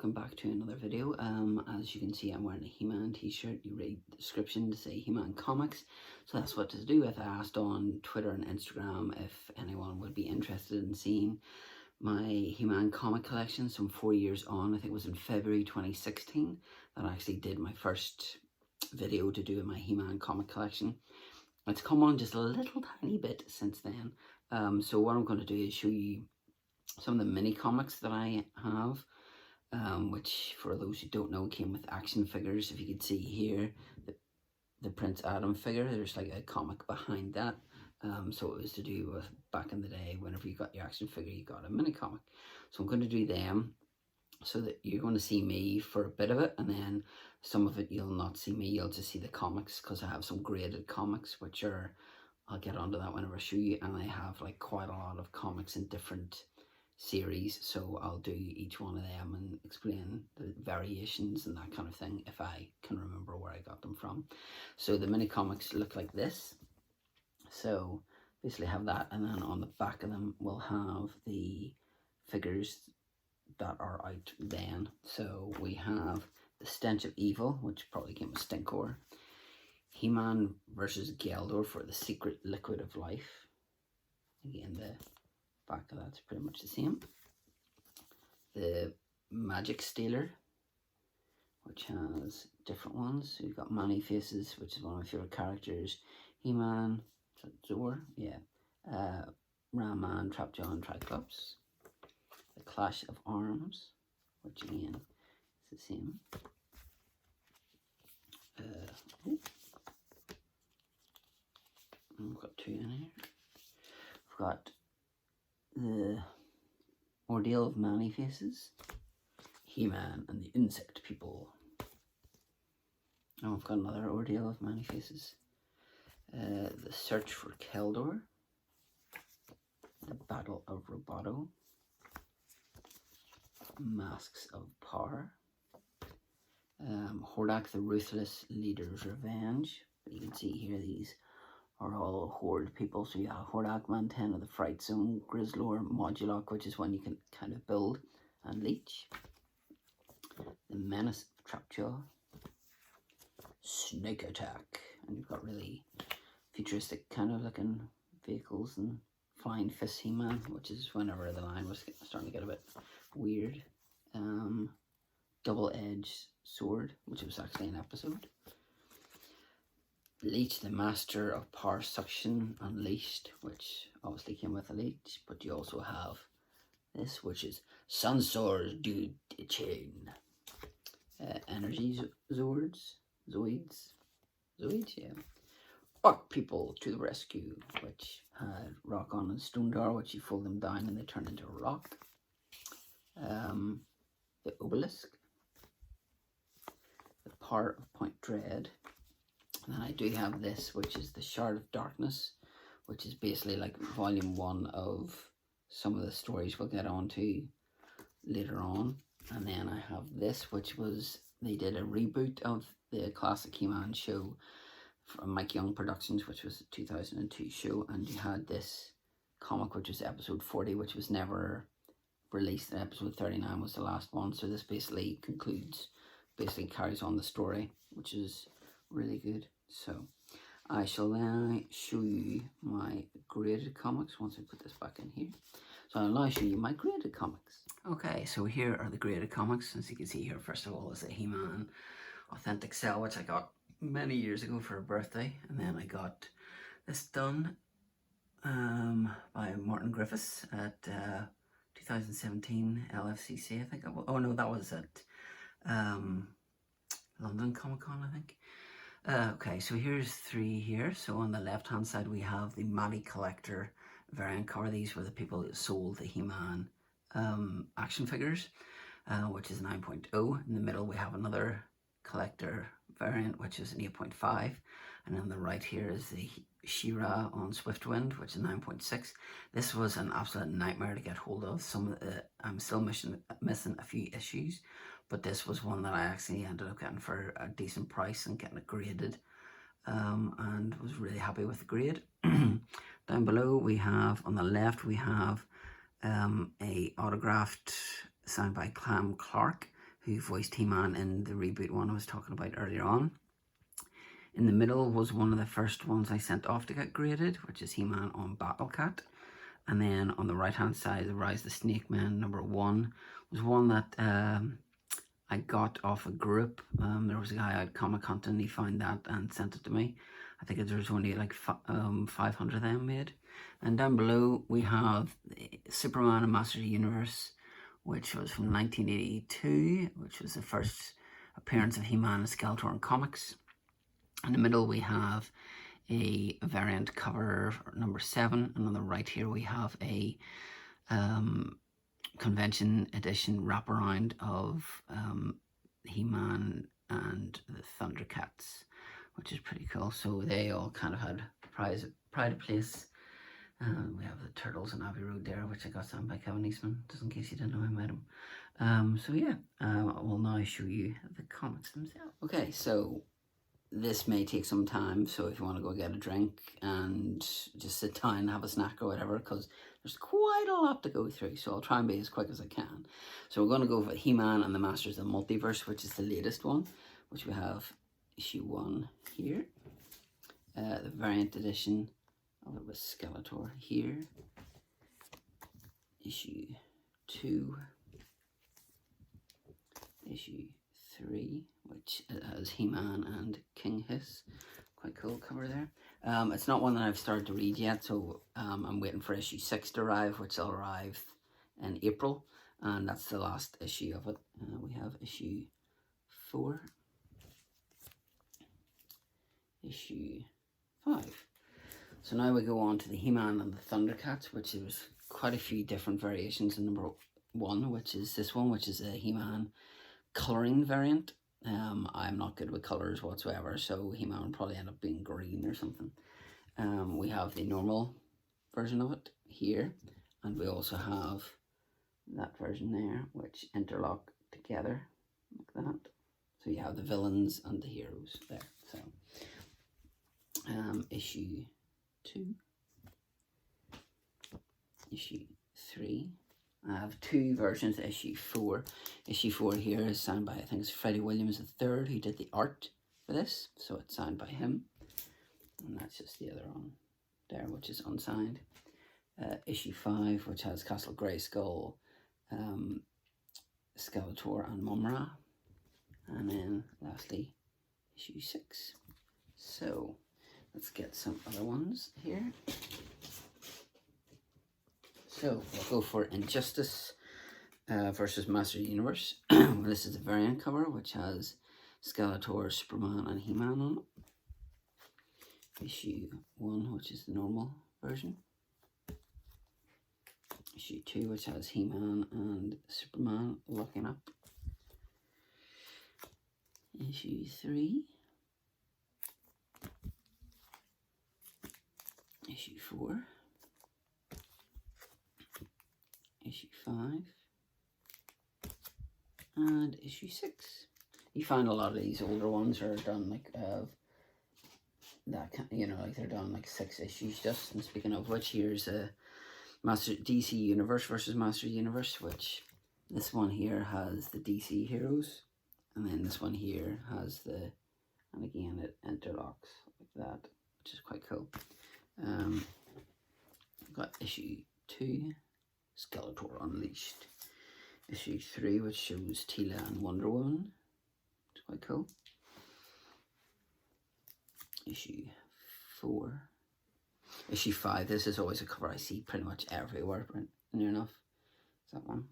welcome back to another video. As you can see, I'm wearing a He-Man t-shirt. You read the description to say He-Man Comics, so that's what to do with. I asked on Twitter and Instagram if anyone would be interested in seeing my He-Man comic collection some 4 years on. I think it was in February 2016 that I actually did my first video to do my He-Man comic collection. It's come on just a little tiny bit since then. So what I'm going to do is show you some of the mini comics that I have, which for those who don't know came with action figures. If you can see here, the Prince Adam figure, there's like a comic behind that. So it was to do with back in the day, whenever you got your action figure, you got a mini comic. So I'm going to do them so that you're going to see me for a bit of it, and then some of it you'll not see me, you'll just see the comics, because I have some graded comics, which are, I'll get onto that whenever I show you, and I have like quite a lot of comics in different series, so I'll do each one of them and explain the variations and that kind of thing if I can remember where I got them from. So the mini comics look like this. So basically have that, and then on the back of them we'll have the figures that are out then. So we have the Stench of Evil, which probably came with Stinkor. He-Man versus Geldor for the Secret Liquid of Life. Again, the back of that's pretty much the same. The Magic Stealer, which has different ones. So you've got Manny Faces, which is one of my favorite characters. He-Man, Zor, yeah. Ram-Man, Trapjaw, and Triclops. The Clash of Arms, which again is the same. We've got two in here. We've got the Ordeal of Manny Faces, He-Man and the Insect People. And we've got another Ordeal of Manny Faces. The Search for Keldor, the Battle of Roboto, Masks of Power, Hordak the Ruthless Leader's Revenge. But you can see here these are all Horde people. So you have Hordak, Manten of the Fright Zone, Grizzlor, Modulok, which is one you can kind of build, and Leech. The Menace of Trapjaw, Snake Attack, and you've got really futuristic kind of looking vehicles, and Flying Fist He-Man, which is whenever the line was starting to get a bit weird. Double-Edged Sword, which was actually an episode. Leech, the Master of Power Suction Unleashed, which obviously came with a Leech, but you also have this, which is Sunsor's Dude Chain. Energy Zoids, yeah. Rock People to the Rescue, which had Rock On and Stondar, which you fold them down and they turn into a rock. The Obelisk, the Power of Point Dread. And then I do have this, which is the Shard of Darkness, which is basically like volume 1 of some of the stories we'll get on to later on. And then I have this, which was, they did a reboot of the classic He-Man show from Mike Young Productions, which was a 2002 show, and you had this comic, which was episode 40, which was never released, and episode 39 was the last one. So this basically carries on the story, which is really good. So I shall now show you my graded comics once I put this back in here. So I'll now show you my graded comics. Okay, so here are the graded comics. As you can see here, first of all, is a He-Man Authentic Cell, which I got many years ago for a birthday, and then I got this done by Martin Griffiths at 2017 LFCC, I think. Oh no, that was at London Comic Con, I think. Okay, so here's 3 here. So on the left hand side we have the Matty Collector variant cover. These were the people that sold the He-Man action figures, which is 9.0. In the middle we have another collector variant, which is an 8.5, and on the right here is the She-Ra on Swiftwind, which is 9.6. This was an absolute nightmare to get hold of. I'm still missing a few issues, but this was one that I actually ended up getting for a decent price and getting it graded, and was really happy with the grade. Down below we have, on the left we have a autographed signed by Clam Clark, who voiced He-Man in the reboot one I was talking about earlier on. In the middle was one of the first ones I sent off to get graded, which is He-Man on Battlecat. And then on the right hand side, the Rise of the Snake Men #1 was one that I got off a group. There was a guy out comic hunting, he found that and sent it to me. I think there was only like 500 of them made. And down below we have Superman and Masters of the Universe, which was from 1982, which was the first appearance of He-Man and Skeletor in comics. In the middle we have a variant cover #7, and on the right here we have a convention edition wraparound of He-Man and the Thundercats, which is pretty cool. So they all kind of had pride of place. We have the Turtles and Abbey Road there, which I got signed by Kevin Eastman, just in case you didn't know I met him. So yeah, I will now show you the comics themselves. Okay, so this may take some time, so if you want to go get a drink and just sit down and have a snack or whatever, because there's quite a lot to go through, so I'll try and be as quick as I can. So we're going to go for He-Man and the Masters of the Multiverse, which is the latest one, which we have issue 1 here, the variant edition of it with Skeletor here, issue 2, issue 3, which has He-Man and King Hiss. Quite cool cover there. It's not one that I've started to read yet, so I'm waiting for issue 6 to arrive, which will arrive in April, and that's the last issue of it. We have issue 4, issue 5. So now we go on to the He-Man and the Thundercats, which is quite a few different variations in #1, which is this one, which is a He-Man colouring variant. I'm not good with colours whatsoever, so He-Man will probably end up being green or something. We have the normal version of it here, and we also have that version there, which interlock together like that. So you have the villains and the heroes there. So issue 2, issue 3. I have 2 versions of issue 4. Issue 4 here is signed by, I think it's Freddie Williams III, who did the art for this. So it's signed by him. And that's just the other one there, which is unsigned. Issue 5, which has Castle Grayskull, Skeletor and Mumra. And then lastly, issue 6. So let's get some other ones here. So we'll go for Injustice versus Master of the Universe. This is a variant cover, which has Skeletor, Superman and He-Man on it. Issue 1, which is the normal version. Issue 2, which has He-Man and Superman locking up. Issue 3. Issue 4. Issue 5. And issue 6. You find a lot of these older ones are done like that, you know, like they're done like 6 issues just. And speaking of which, here's a DC Universe versus Master Universe, which this one here has the DC heroes, and then this one here has the, and again it interlocks like that, which is quite cool. I've got issue 2, Skeletor Unleashed. Issue 3, which shows Teela and Wonder Woman. It's quite cool. Issue 4. Issue 5, this is always a cover I see pretty much everywhere, near enough. Is that one?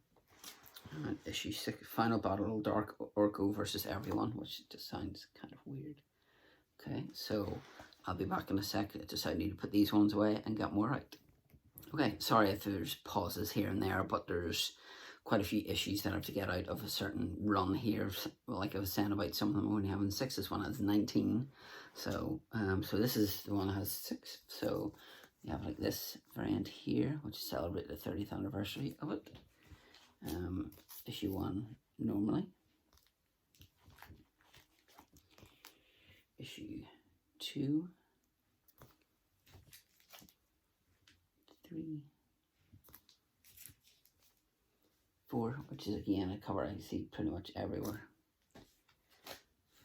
And issue 6, Final Battle, Dark Orko versus Everyone, which just sounds kind of weird. Okay, so I'll be back in a sec. I just need to put these ones away and get more out. Okay, sorry if there's pauses here and there, but there's quite a few issues that I have to get out of a certain run here. Well, like I was saying about some of them only having 6, this one has 19. So so this is the one that has 6. So you have like this variant here, which celebrates the 30th anniversary of it. Issue 1 normally. Issue 2. 3. 4, which is again a cover I see pretty much everywhere.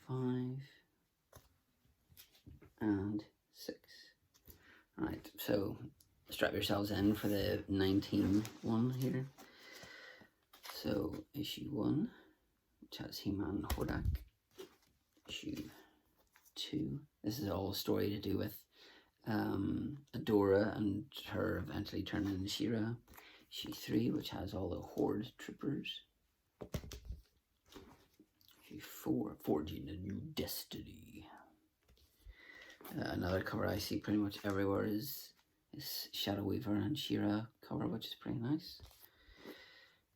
5 and 6. Right, so strap yourselves in for the 19 one here. So issue 1, which has He-Man Hordak. Issue 2, this is all a story to do with Adora and her eventually turning into She-Ra. Issue 3, which has all the Horde troopers. Issue 4, Forging a New Destiny. Another cover I see pretty much everywhere is Shadow Weaver and She-Ra cover, which is pretty nice.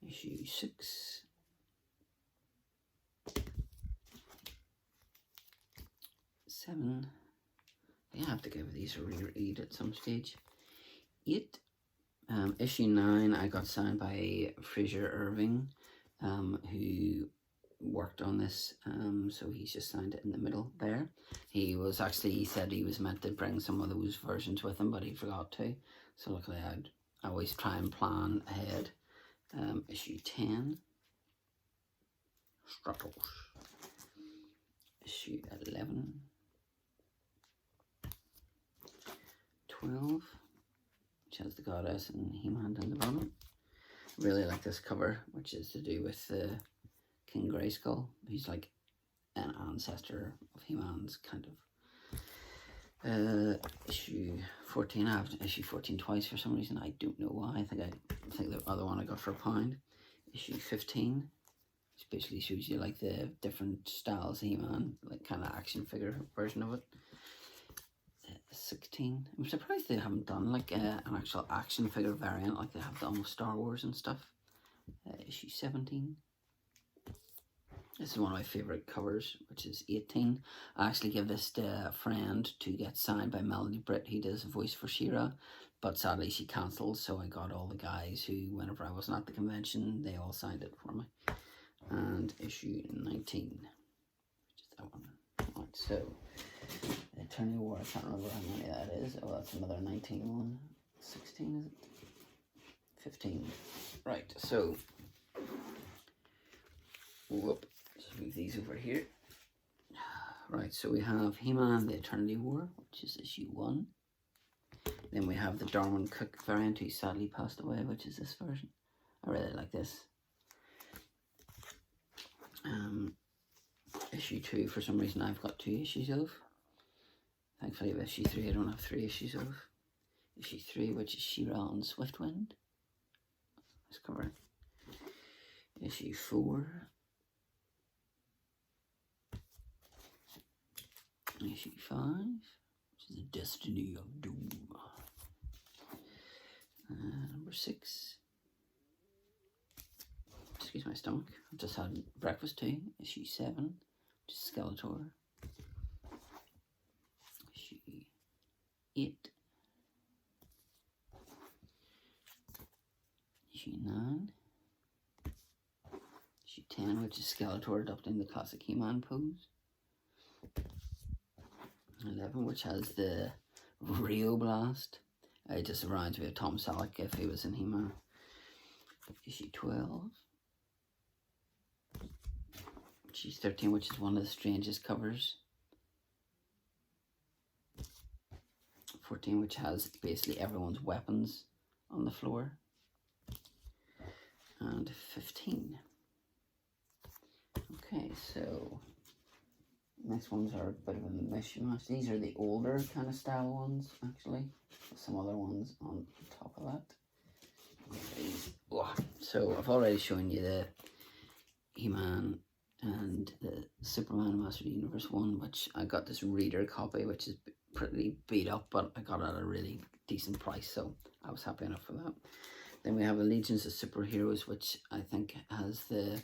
Issue 6. 7. I have to give these a reread at some stage. 8. Issue 9 I got signed by Fraser Irving, who worked on this, so he's just signed it in the middle there. He said he was meant to bring some of those versions with him, but he forgot to, so luckily I always try and plan ahead. Issue 10, Stratos. Issue 11, 12, which has the Goddess and He-Man down the bottom. Really like this cover, which is to do with King Grayskull. He's like an ancestor of He-Man's, kind of. Issue 14, I have issue 14 twice for some reason. I don't know why. I think the other one I got for £1. Issue 15, which basically shows you like the different styles of He-Man, like kind of action figure version of it. 16, I'm surprised they haven't done like an actual action figure variant like they have done with Star Wars and stuff. Issue 17. This is one of my favourite covers, which is 18. I actually give this to a friend to get signed by Melody Britt, who does a voice for She-Ra, but sadly she cancelled, so I got all the guys who, whenever I wasn't at the convention, they all signed it for me. And issue 19, which is that one. Right, so Eternity War, I can't remember how many that is. Oh, that's another 19 one. 16, is it? 15. Right, so whoop. Let's move these over here. Right, so we have He-Man, the Eternity War, which is issue 1. Then we have the Darwin Cook variant, who sadly passed away, which is this version. I really like this. Issue 2, for some reason I've got 2 issues of. Thankfully with issue 3 I don't have 3 issues of. Issue 3, which is She-Ra and Swiftwind. Let's cover it. Issue 4. Issue 5, which is the Destiny of Doom. Number 6. Excuse my stomach. I've just had breakfast too. Issue 7, which is Skeletor. Issue 8. Issue 9. Issue 10, which is Skeletor adopting the classic He-Man pose. 11, which has the Rio Blast. It just reminds me of Tom Selleck if he was in He-Man. Issue 12. Issue 13, which is one of the strangest covers. 14, which has basically everyone's weapons on the floor. And 15. Okay, so next ones are a bit of a mishmash. These are the older kind of style ones, actually. Some other ones on top of that. So I've already shown you the He-Man and the Superman Master of the Universe one, which I got this reader copy, which is pretty beat up, but I got it at a really decent price, so I was happy enough for that. Then we have the Legions of Superheroes, which I think has the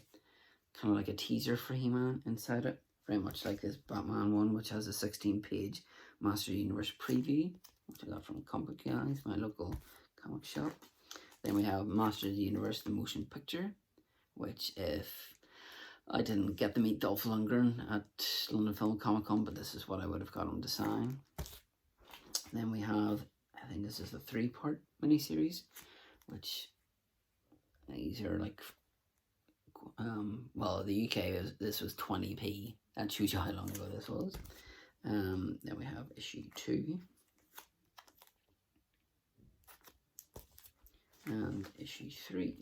kind of like a teaser for He-Man inside it, very much like this Batman one, which has a 16-page Master of the Universe preview, which I got from Comic Guys, my local comic shop. Then we have Master of the Universe, the motion picture, which if I didn't get to meet Dolph Lundgren at London Film Comic Con, but this is what I would have got him to sign. Then we have, I think this is the 3-part miniseries, which these are like well, the UK, this was 20p. That shows you how long ago this was. Then we have issue 2. And issue 3.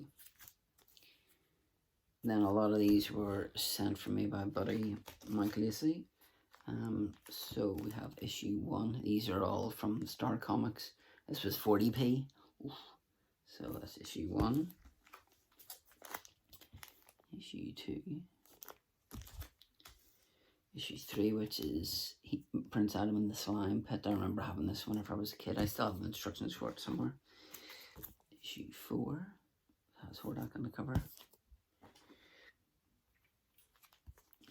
Then a lot of these were sent from me by buddy Mike Lacey. So we have issue 1. These are all from Star Comics. This was 40p. Oof. So that's issue 1. Issue 2. Issue 3, which is Prince Adam and the Slime Pit. I remember having this whenever I was a kid. I still have instructions for it somewhere. Issue 4 has Hordak on the cover.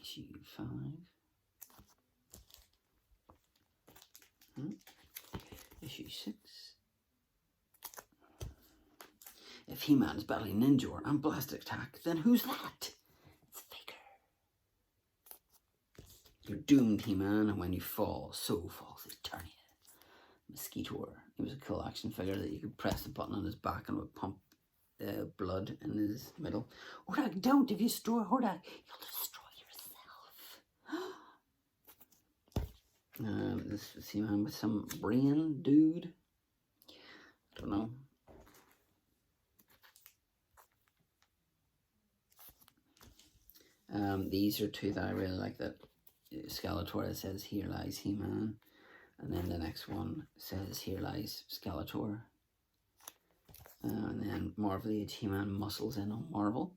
Issue 5. Issue 6. If He-Man's battling Ninjor and Blastic Attack, then who's that? It's Faker. You're doomed, He-Man, and when you fall, so falls Eternia. Mosquitor. He was a cool action figure that you could press the button on his back and it would pump blood in his middle. Hordak, don't! If you destroy Hordak, you'll destroy yourself. This is He-Man with some brain dude. I don't know. These are 2 that I really like. That Skeletor says, "Here lies He-Man," and then the next one says, "Here lies Skeletor." And then Marvel Age He-Man muscles in on Marvel.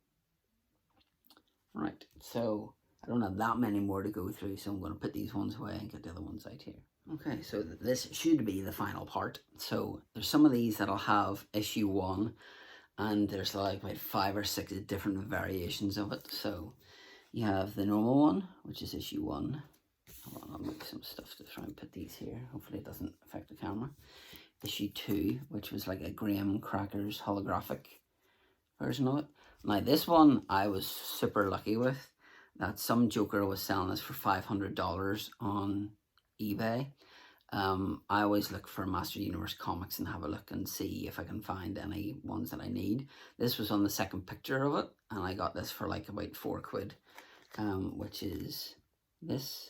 Right, so I don't have that many more to go through, so I'm going to put these ones away and get the other ones out here. Okay, so this should be the final part. So there's some of these that'll have issue 1, and there's like about 5 or 6 different variations of it. So you have the normal one, which is issue 1. Hold on, I'll make some stuff to try and put these here. Hopefully it doesn't affect the camera. Issue 2, which was like a Graham Crackers holographic version of it. Now this one I was super lucky with. That some joker was selling this for $500 on eBay. I always look for Master Universe comics and have a look and see if I can find any ones that I need. This was on the second picture of it, and I got this for like about £4, which is this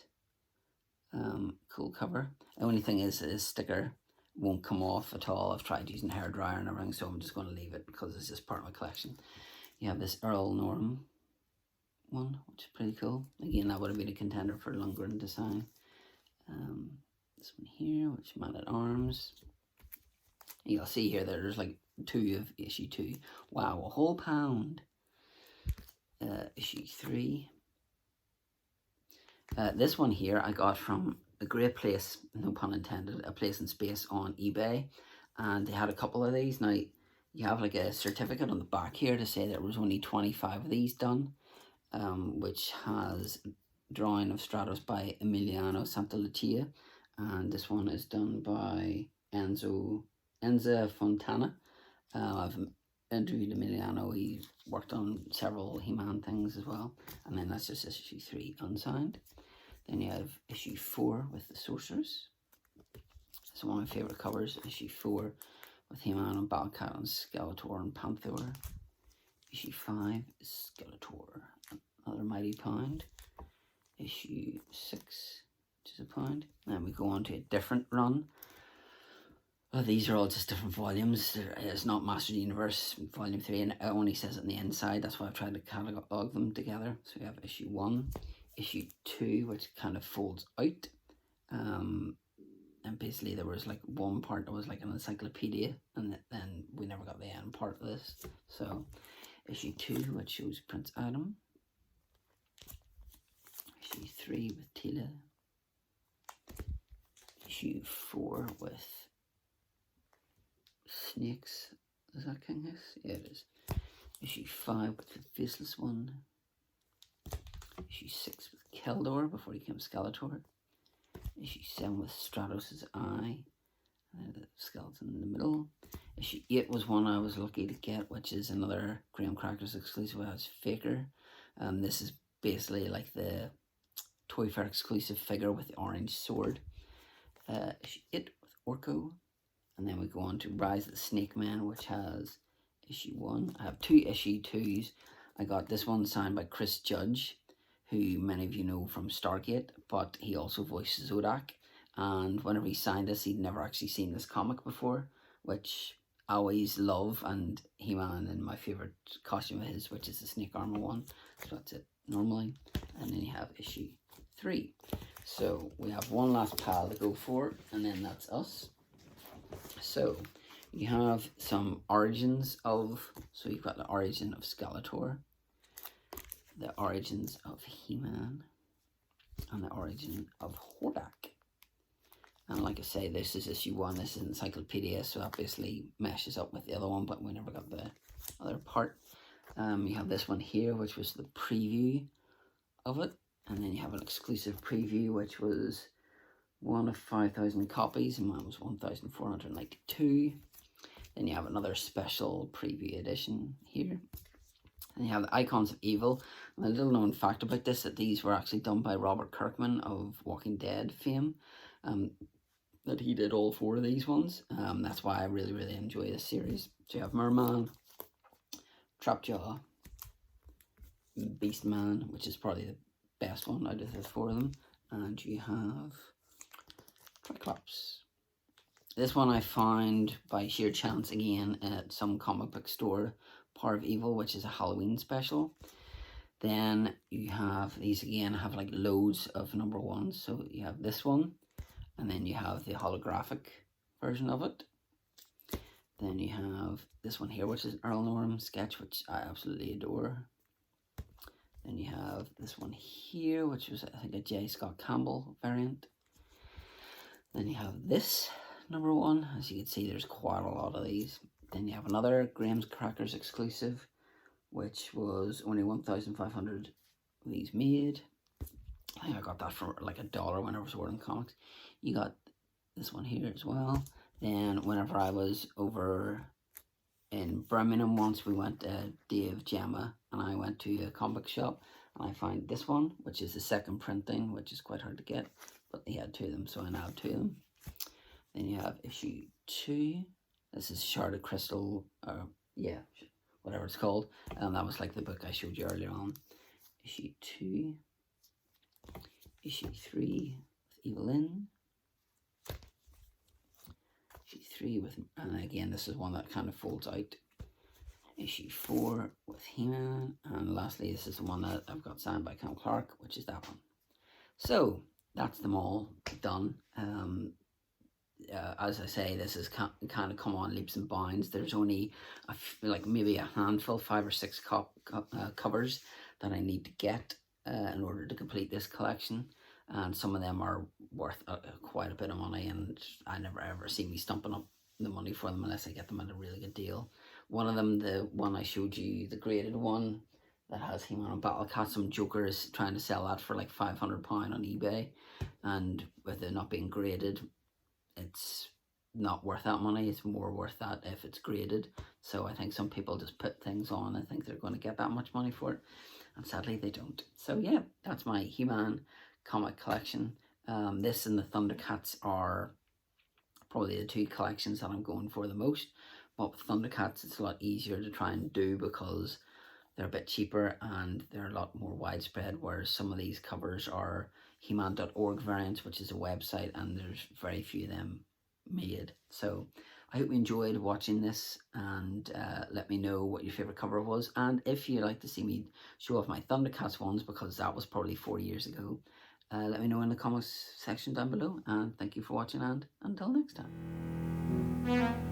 cool cover. The only thing is this sticker won't come off at all. I've tried using hairdryer and everything, so I'm just going to leave it because it's just part of my collection. You have this Earl Norm one, which is pretty cool. Again, that would have been a contender for Lundgren design. This one here, which is Man at Arms. You'll see here that there's like 2 of issue 2. Wow, a whole pound. Issue 3. This one here I got from a great place, no pun intended, a place in space on eBay, and they had a couple of these. Now you have like a certificate on the back here to say there was only 25 of these done, which has drawing of Stratos by Emiliano Santalucia, and this one is done by Enza Fontana. I've interviewed Emiliano. He worked on several He-Man things as well, and then that's just issue 3 unsigned. Then you have issue 4 with the Sorceress. It's one of my favourite covers, issue 4 with He-Man and Battle-Cat and Skeletor and Panther. Issue 5 is Skeletor, another mighty pound. Issue 6, which is a pound. Then we go on to a different run. These are all just different volumes. It's not Master Universe Volume 3, and it only says it on the inside. That's why I've tried to catalog them together. So we have issue 1, issue 2, which kind of folds out. And basically there was like one part that was like an encyclopedia, and then we never got the end part of this. So issue 2, which shows Prince Adam. Issue 3 with Tila. Issue 4 with Snakes. Is that Kingus? Yeah, it is. Issue 5 with the Faceless One. Issue 6 with Keldor before he became Skeletor. Issue 7 with Stratos' eye. And the skeleton in the middle. Issue 8 was one I was lucky to get, which is another Graham Crackers exclusive as Faker. This is basically like the Toy Fair exclusive figure with the orange sword. Issue 8 with Orko. And then we go on to Rise of the Snake Man, which has issue 1. I have 2 issue 2s. I got this one signed by Chris Judge, who many of you know from Stargate, but he also voices Zodak. And whenever he signed this, he'd never actually seen this comic before, which I always love. And He-Man in my favourite costume of his, which is the snake armor one. So that's it normally. And then you have issue 3. So we have one last pile to go for, and then that's us. So you have some origins of, so you've got the origin of Skeletor, the origins of He-Man, and the origin of Hordak. And like I say, this is issue 1, this is encyclopedia, so that basically meshes up with the other one, but we never got the other part. You have this one here, which was the preview of it, and then you have an exclusive preview, which was one of 5,000 copies, and mine was 1,492. Then you have another special preview edition here. And you have the Icons of Evil. And a little known fact about this, that these were actually done by Robert Kirkman of Walking Dead fame. That he did all 4 of these ones. That's why I really, really enjoy this series. So you have Merman, Trapjaw, Beastman, which is probably the best one out of the 4 of them. And you have Triclops. This one I found by sheer chance again at some comic book store, Power of Evil, which is a Halloween special. Then you have these again, have like loads of number 1s. So you have this one, and then you have the holographic version of it. Then you have this one here, which is an Earl Norm sketch, which I absolutely adore. Then you have this one here, which was I think a J. Scott Campbell variant. Then you have this number 1. As you can see, there's quite a lot of these. Then you have another Graham's Crackers exclusive, which was only 1,500 of these made. I think I got that for like $1 whenever I was ordering comics. You got this one here as well. Then whenever I was over in Birmingham once, we went to Dave, Gemma, and I went to a comic shop, and I found this one, which is the second printing, which is quite hard to get, but they had 2 of them, so I nabbed 2 of them. Then you have issue 2. This is Sharded Crystal, yeah, whatever it's called. That was like the book I showed you earlier on. Issue 2. Issue 3 with Evelyn. Issue 3 with, and again, this is one that kind of folds out. Issue 4 with He-Man. And lastly, this is the one that I've got signed by Cam Clark, which is that one. So, that's them all done. As I say, this has kind of come on leaps and bounds. There's only like maybe a handful, 5 or 6 covers that I need to get in order to complete this collection, and some of them are worth quite a bit of money, and I never ever see me stumping up the money for them unless I get them at a really good deal. One of them, the one I showed you, the graded one that has He-Man and Battle Cat, some joker is trying to sell that for like £500 on eBay, and with it not being graded, it's not worth that money. It's more worth that if it's graded. So I think some people just put things on and think they're going to get that much money for it, and sadly they don't. So yeah, that's my He-Man comic collection. This and the Thundercats are probably the 2 collections that I'm going for the most. But with Thundercats, it's a lot easier to try and do because they're a bit cheaper and they're a lot more widespread, whereas some of these covers are He-Man.org variants, which is a website, and there's very few of them made. So I hope you enjoyed watching this, and let me know what your favourite cover was, and if you'd like to see me show off my Thundercats ones, because that was probably 4 years ago, let me know in the comments section down below, and thank you for watching, and until next time.